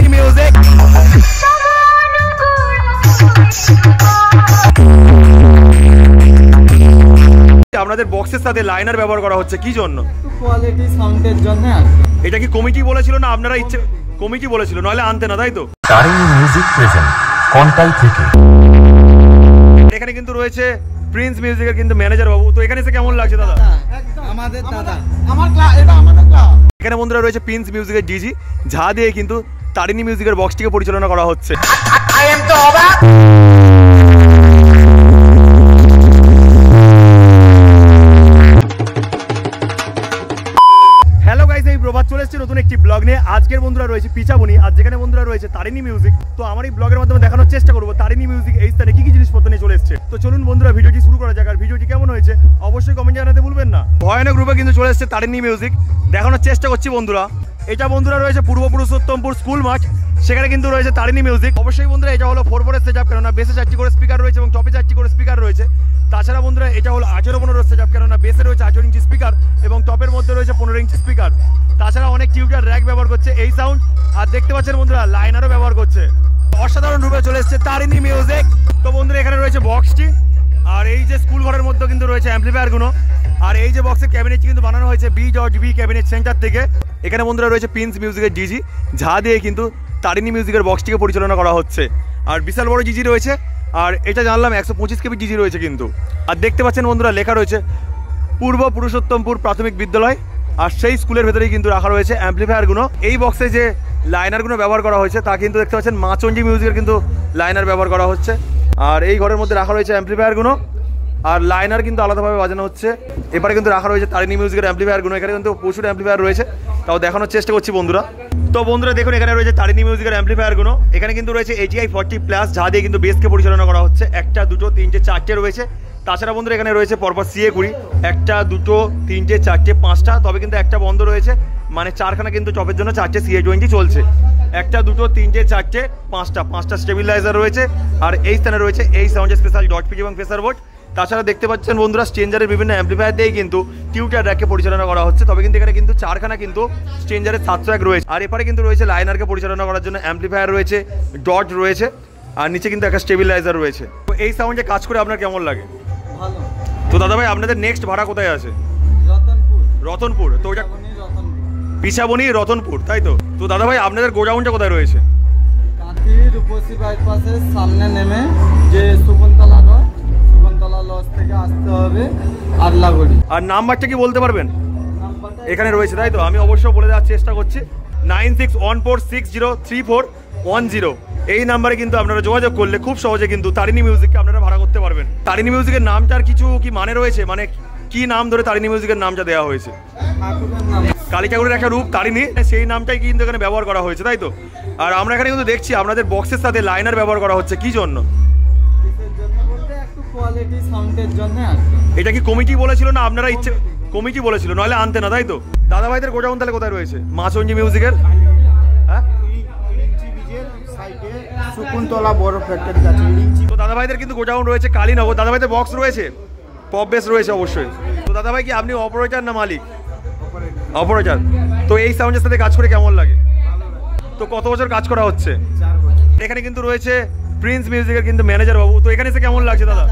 তারিনী music. আপনাদের বক্সের সাথে লাইনার ব্যবহার করা হচ্ছে কি জন্য? কোয়ালিটি সাউন্ডের জন্য। এটা কি কমিটি বলেছিল না আপনারা ইচ্ছে কমিটি বলেছিল, নইলে আনতে না, তাই তো? তারিনী মিউজিক প্রেজেন্ট কন্টাই থেকে। এখানে কিন্তু রয়েছে প্রিন্স মিউজিকের কিন্তু ম্যানেজার বাবু। তো এখানে এসে কেমন লাগছে দাদা? আমাদের দাদা, আমার ক্লাব, এটা আমাদের ক্লাব। এখানে বন্ধুরা রয়েছে প্রিন্স মিউজিকের ডিজি, যা দিয়ে কিন্তু তারিনী মিউজিকের বক্সটিকে পরিচালনা করা হচ্ছে। হ্যালো গাইস, এই প্রভাত চলে এসেছে নতুন একটি ব্লগ নিয়ে। আজকের বন্ধুরা রয়েছে পিচাবনি, আর যেখানে বন্ধুরা রয়েছে তারিনী মিউজিক। তো আমার এই ব্লগের মাধ্যমে দেখানোর চেষ্টা করবো তারিনী মিউজিক এই স্থানে কি কি জিনিসপত্র নিয়ে চলে এসেছে। তো চলুন বন্ধুরা ভিডিওটি শুরু করা যাক। আর ভিডিওটি কেমন হয়েছে অবশ্যই কমেন্ট জানাতে ভুলবেন না। ভয়ানক রূপে কিন্তু চলে এসেছে তারিনী মিউজিক, দেখানোর চেষ্টা করছি বন্ধুরা। এটা বন্ধুরা রয়েছে পূর্ব পুরুষোত্তমপুর স্কুল মাঠ, সেখানে কিন্তু রয়েছে তারিনী মিউজিক। অবশ্যই বন্ধুরা এটা হলো 4/4 সেটআপ, কেননা বেসে 4টি করে স্পিকার রয়েছে এবং টপে 4টি করে স্পিকার রয়েছে। তাছাড়া বন্ধুরা এটা হলো 18/15 সেটআপ, কেননা বেসে রয়েছে 18 ইঞ্চি স্পিকার এবং টপের মধ্যে রয়েছে 15 ইঞ্চি স্পিকার। তাছাড়া অনেক টিউটার র্যাক ব্যবহার করছে এই সাউন্ড, আর দেখতে পাচ্ছেন বন্ধুরা লাইনারও ব্যবহার করছে। অসাধারণ রূপে চলে এসেছে তারিনী মিউজিক। তো বন্ধুরা এখানে রয়েছে বক্সটি, আর এই যে স্কুল ঘরের মধ্যে কিন্তু রয়েছে অ্যাম্পলিফায়ারগুলো, আর এই যে বক্সের ক্যাবিনেটটি কিন্তু বানানো হয়েছে বি ক্যাবিনেট সেন্টার থেকে। এখানে বন্ধুরা রয়েছে প্রিন্স মিউজিকের ডিজি, যা দিয়ে কিন্তু তারিনী মিউজিকের বক্সটিকে পরিচালনা করা হচ্ছে। আর বিশাল বড় জিজি রয়েছে, আর এটা জানলাম 125 কেবি জিজি রয়েছে কিন্তু। আর দেখতে পাচ্ছেন বন্ধুরা লেখা রয়েছে পূর্ব পুরুষোত্তমপুর প্রাথমিক বিদ্যালয়, আর সেই স্কুলের ভেতরেই কিন্তু রাখা রয়েছে অ্যাম্পলিফায়ারগুলো। এই বক্সে যে লাইনারগুলো ব্যবহার করা হয়েছে তা কিন্তু দেখতে পাচ্ছেন মাচন্ডি মিউজিকের কিন্তু লাইনার ব্যবহার করা হচ্ছে। আর এই ঘরের মধ্যে রাখা রয়েছে অ্যাম্পলিফায়ারগুলো, আর লাইনার কিন্তু আলাদাভাবে বাজানো হচ্ছে। এবারে কিন্তু রাখা রয়েছে তারিনী মিউজিকের অ্যাম্পলিফায়ারগুলো। এখানে কিন্তু প্রচুর অ্যাম্পলিফায়ার রয়েছে, তাও দেখানোর চেষ্টা করছি বন্ধুরা। তো বন্ধুরা দেখুন এখানে রয়েছে তারিনী মিউজিকের অ্যাম্পলিফায়ারগুলো। এখানে কিন্তু রয়েছে ATI 40+, যা দিয়ে কিন্তু বেসকে পরিচালনা করা হচ্ছে। 1টা 2টো 3টে 4টে রয়েছে। তাছাড়া বন্ধুরা এখানে রয়েছে পরপর CA20, 1টা 2টো 3টে 4টে 5টা, তবে কিন্তু একটা বন্ধ রয়েছে, মানে 4খানা কিন্তু টপের জন্য 4টে CA20 চলছে। 1টা 2টো 3টে 4টে 5টা স্টেবিলাইজার রয়েছে। আর এই স্থানে রয়েছে এই সাউন্ড স্পেশাল ডট পিচ এবং প্রেসার বোর্ড। তাছাড়া দেখতে পাচ্ছেন বন্ধুরা স্ট্রেঞ্জারের বিভিন্ন অ্যাম্পলিফায়ার দিয়েই কিন্তু টিউটার র্যাককে পরিচালনা করা হচ্ছে। তবে কিন্তু এখানে কিন্তু 4খানা কিন্তু স্ট্রেঞ্জারের 701 রয়েছে। আর এপারে কিন্তু রয়েছে লাইনারকে পরিচালনা করার জন্য অ্যাম্পলিফায়ার রয়েছে, ডট রয়েছে, আর নিচে কিন্তু একটা স্টেবিলাইজার রয়েছে। তো এই সাউন্ডে কাজ করে আপনার কেমন লাগে? ভালো। তো দাদা ভাই আপনাদের নেক্সট ভাড়া কোথায় আছে? রতনপুর। তো ওটা পিছাবনি রতনপুর, তাই তো? তো দাদা ভাই আপনাদের গোডাউনটা কোথায় রয়েছে? কাঁথি রূপসী বাইপাসের সামনে নেমে যে সুকুন্তলা লজ থেকে আসতে হবে আদলাগড়ি। আর নাম্বারটা কি বলতে পারবেন? এখানে রয়েছে, তাই তো? আমি অবশ্যই বলে দেওয়ার চেষ্টা করছি, 9614603410। এই নাম্বারে কিন্তু আপনারা যোগাযোগ করলে খুব সহজে কিন্তু তারিনী মিউজিককে আপনারা ভাড়া করতে পারবেন। তারিনী মিউজিকের নামটার কিছু কি মানে রয়েছে, মানে কি নাম ধরে তারিনী মিউজিকের নামটা দেওয়া হয়েছে? কালী ঠাকুরের একটা রূপ তারিনী, সেই নামটাই কিন্তু এখানে ব্যবহার করা হয়েছে, তাই তো? আর আমরা এখানে কিন্তু দেখছি আপনাদের বক্সের সাথে লাইনার ব্যবহার করা হচ্ছে কি জন্য? কোয়ালিটি সাউন্ডের জন্য। এটা কি কমিটি বলেছিল না আপনারা ইচ্ছে কমিটি বলেছিল, নইলে আনতে না, তাই তো? দাদা ভাইদের গোডাউন তাহলে কোথায় রয়েছে? মাচন্ডি মিউজিকের, হ্যাঁ, সুকুন্তলা বড় ফ্যাক্টরি আছে। তো দাদা ভাইদের কিন্তু গোডাউন রয়েছে কালীনগর। দাদা ভাইদের বক্স রয়েছে, পপ বেস রয়েছে অবশ্যই। তো দাদা ভাই কি আপনি অপারেটর না মালিক? অপারেটর। তো এই সাউন্ডের সাথে কাজ করে কেমন লাগে? তো কত বছর কাজ করা হচ্ছে? এখানে কিন্তু রয়েছে প্রিন্স মিউজিকের কিন্তু ম্যানেজার বাবু। তো এখানে এসে কেমন লাগছে দাদা?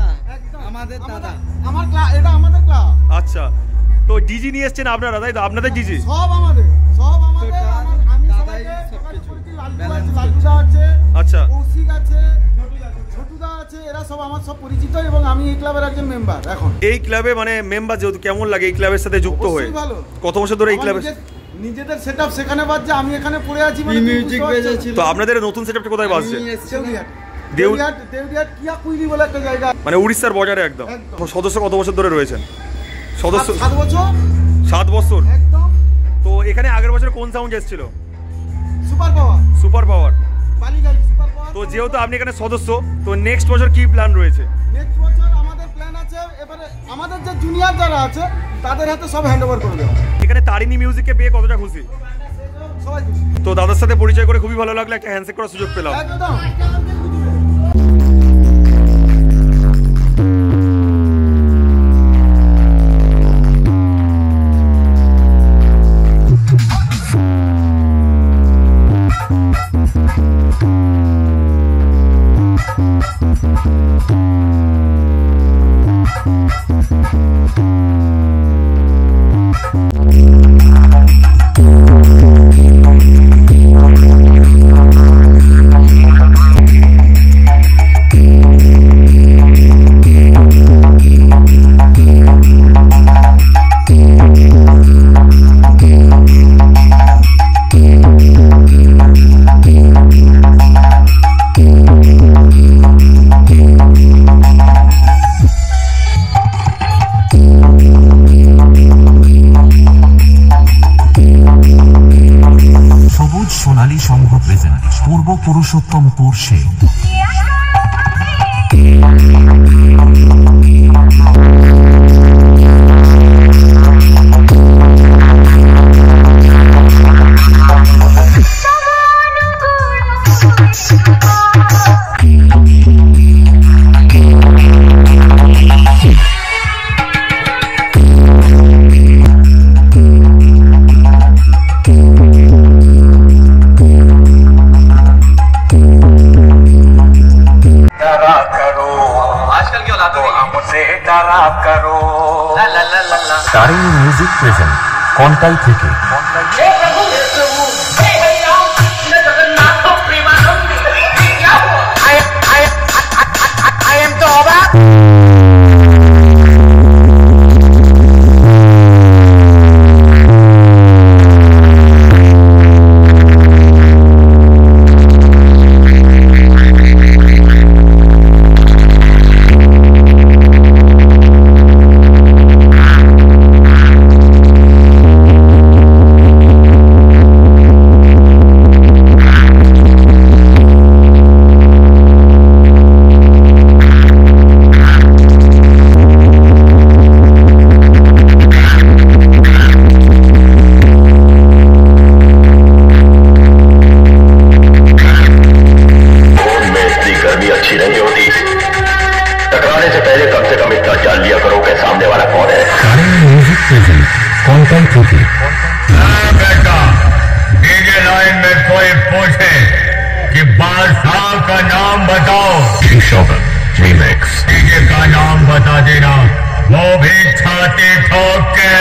আমাদের দাদা, আমার ক্লাব, এটা আমাদের ক্লাব। আচ্ছা, তো ডিজি নিয়ে এসেছেন আপনারা, তাই তো? আপনাদের ডিজি সব আমাদের আমি সবাইকে লালটুদা আছে, আচ্ছা, কৌশিক আছে, ছোটুদা আছে, এরা সব আমার সব পরিচিত এবং আমি এই ক্লাবের একজন মেম্বার। এখন এই ক্লাবে মানে মেম্বার যেহেতু, কেমন লাগে এই ক্লাবের সাথে যুক্ত হয়ে? ভালো। কত বছর ধরে এই ক্লাবে? নিজেদের সেটআপ সেখানে বাজছে, আমি এখানে পড়ে আছি। মানে মিউজিক বেজেছিল। তো আপনাদের নতুন সেটআপটা কোথায় বাজছে? দেউরিয়াট কিয়া কুইলি বলে একটা জায়গা, মানে উড়িষ্যার বর্ডারে একদম। সদস্য কত বছর ধরে রয়েছেন? সদস্য 7 বছর। 7 বছর একদম। তো এখানে আগের বছর কোন সাউন্ড এসেছিল? Super power. তো যেহেতু আপনি এখানে সদস্য, তো নেক্সট বছর কি প্ল্যান রয়েছে? নেক্সট বছর আমাদের প্ল্যান আছে, এবারে আমাদের যে জুনিয়র যারা আছে তাদের হাতে সব হ্যান্ডওভার করে দেওয়া। এখানে তারিনী মিউজিককে পেয়ে কতটা খুশি? সবাই খুশি। তো দাদার সাথে পরিচয় করে খুবই ভালো লাগলো, একটা হ্যান্ডশেক করার সুযোগ পেলাম। একদম। প্রেজেন্ট পূর্ব পুরুষোত্তমপুর সে তারিণী মিউজিক প্রেজেন্ট কন্টাই থেকে कौन थी बेटा डीजे लाइन में कोई पूछे कि बादशाह का नाम बताओ, रीमिक्स डीजे का नाम बता देना, वो भी छाती ठोक के।